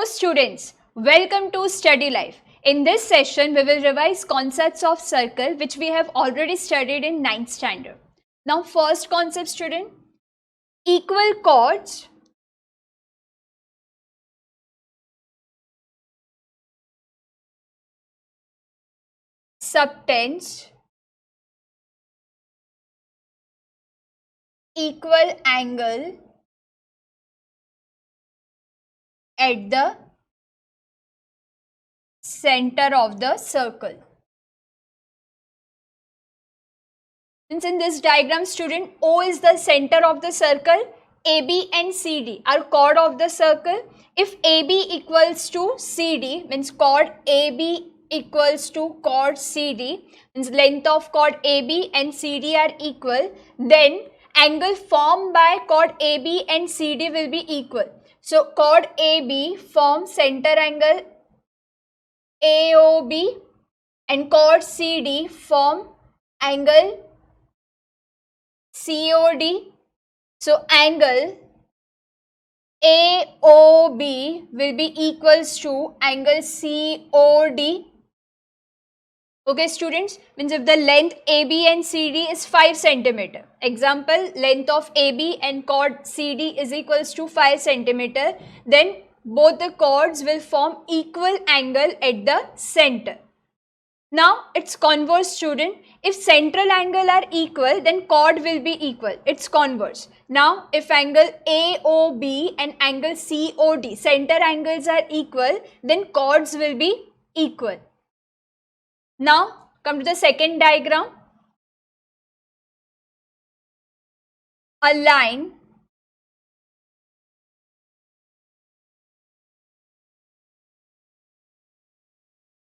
students, welcome to Study Life. In this session, we will revise concepts of circle which we have already studied in 9th standard. Now, first concept, student, equal chords, subtends, equal angle at the center of the circle. Since in this diagram, student, O is the center of the circle, AB and CD are chord of the circle. If AB equals to CD, means chord AB equals to chord CD, means length of chord AB and CD are equal, then angle formed by chord AB and CD will be equal. So chord AB forms center angle AOB and chord CD form angle COD. So angle AOB will be equals to angle COD. Okay, students, means if the length AB and CD is 5 centimeter. Example, length of AB and chord CD is equals to 5 centimeter. Then both the chords will form equal angle at the center. Now, it's converse, student. If central angle are equal, then chord will be equal. It's converse. Now, if angle AOB and angle COD, center angles are equal, then chords will be equal. Now, come to the second diagram. A line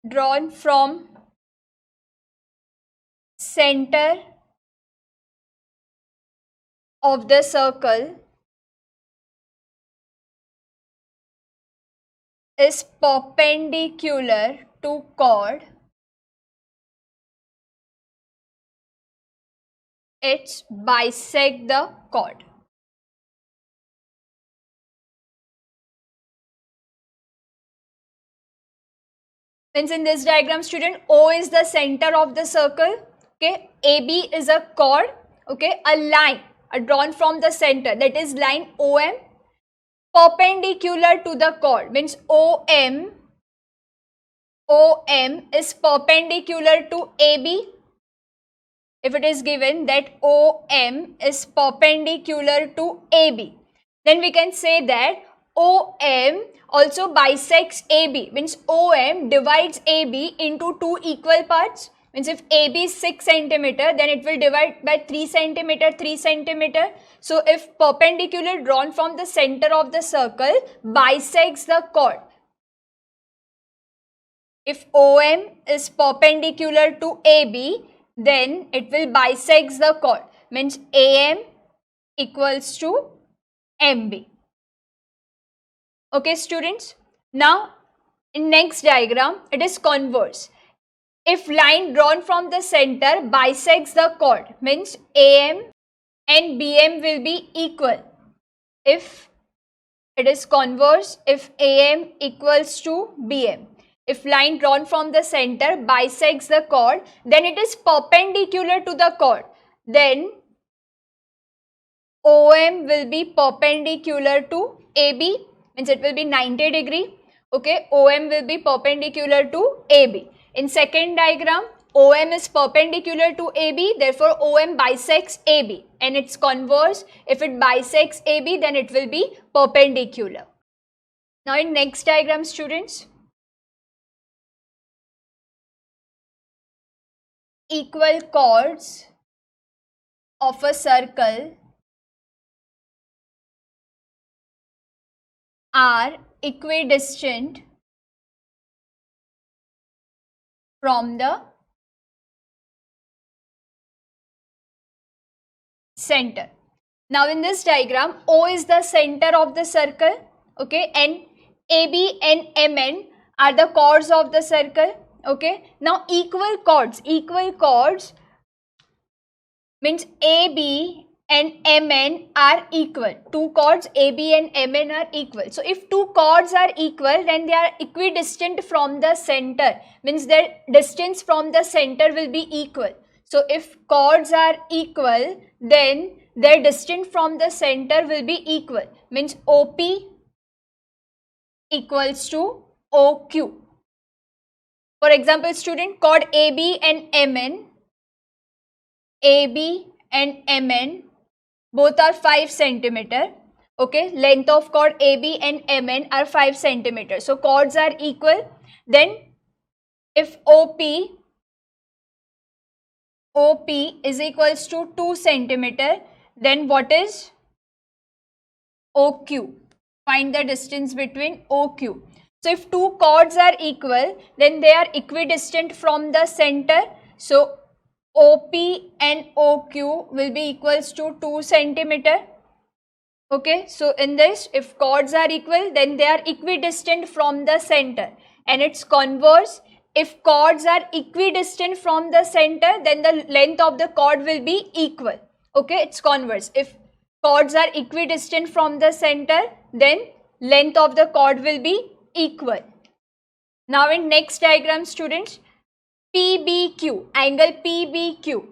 drawn from center of the circle is perpendicular to chord. It bisects the chord. Since in this diagram, student, O is the center of the circle, okay, AB is a chord, okay, a line drawn from the center, that is line OM, perpendicular to the chord, means OM is perpendicular to AB. If it is given that OM is perpendicular to AB, then we can say that OM also bisects AB, means OM divides AB into two equal parts. Means if AB is 6 centimeter, then it will divide by 3 centimeter, 3 centimeter. So if perpendicular drawn from the center of the circle bisects the chord, if OM is perpendicular to AB, then it will bisects the chord, means AM equals to MB. Okay, students. Now, in next diagram, it is converse. If line drawn from the center bisects the chord, means AM and BM will be equal. If it is converse, if AM equals to BM. If line drawn from the center bisects the chord, then it is perpendicular to the chord. Then OM will be perpendicular to AB, means it will be 90 degree. Okay, OM will be perpendicular to AB. In second diagram, OM is perpendicular to AB, therefore OM bisects AB, and its converse, if it bisects AB, then it will be perpendicular. Now in next diagram, students, equal chords of a circle are equidistant from the center. Now in this diagram, O is the center of the circle, okay, and AB and MN are the chords of the circle, okay. Now equal chords means AB and MN are equal. Two chords AB and MN are equal. So if two chords are equal, then they are equidistant from the center. Means their distance from the center will be equal. So if chords are equal, then their distance from the center will be equal. Means OP equals to OQ. For example, student, chord AB and MN. AB and MN both are 5 centimeter. Okay, length of chord AB and MN are 5 centimeter. So chords are equal. Then if OP is equals to 2 centimeter, then what is OQ? Find the distance between OQ. So if two chords are equal, then they are equidistant from the center. So OP and OQ will be equals to 2 centimeter. Okay, so in this, if chords are equal, then they are equidistant from the center. And its converse, if chords are equidistant from the center, then the length of the chord will be equal. Okay, it's converse. If chords are equidistant from the center, then length of the chord will be equal. Now in next diagram, students, PBQ, angle PBQ.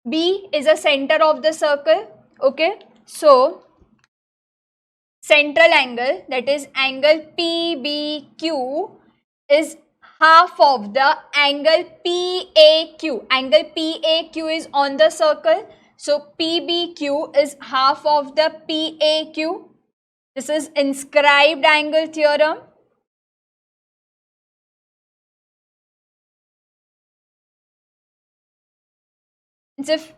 B is a center of the circle. Okay, so central angle, that is angle PBQ, is half of the angle PAQ. Angle PAQ is on the circle. So PBQ is half of the PAQ. This is inscribed angle theorem. If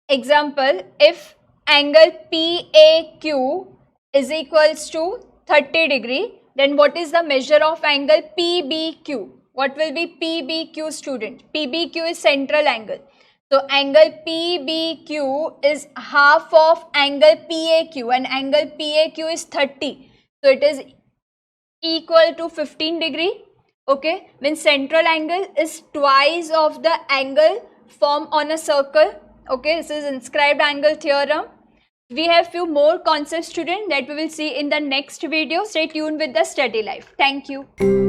example, if angle PAQ is equals to 30 degree, then what is the measure of angle PBQ? What will be PBQ, student? PBQ is central angle. So angle PBQ is half of angle PAQ, and angle PAQ is 30. So it is equal to 15 degree. Okay, means central angle is twice of the angle formed on a circle. Okay, this is inscribed angle theorem. We have few more concepts, students, that we will see in the next video. Stay tuned with the study life. Thank you.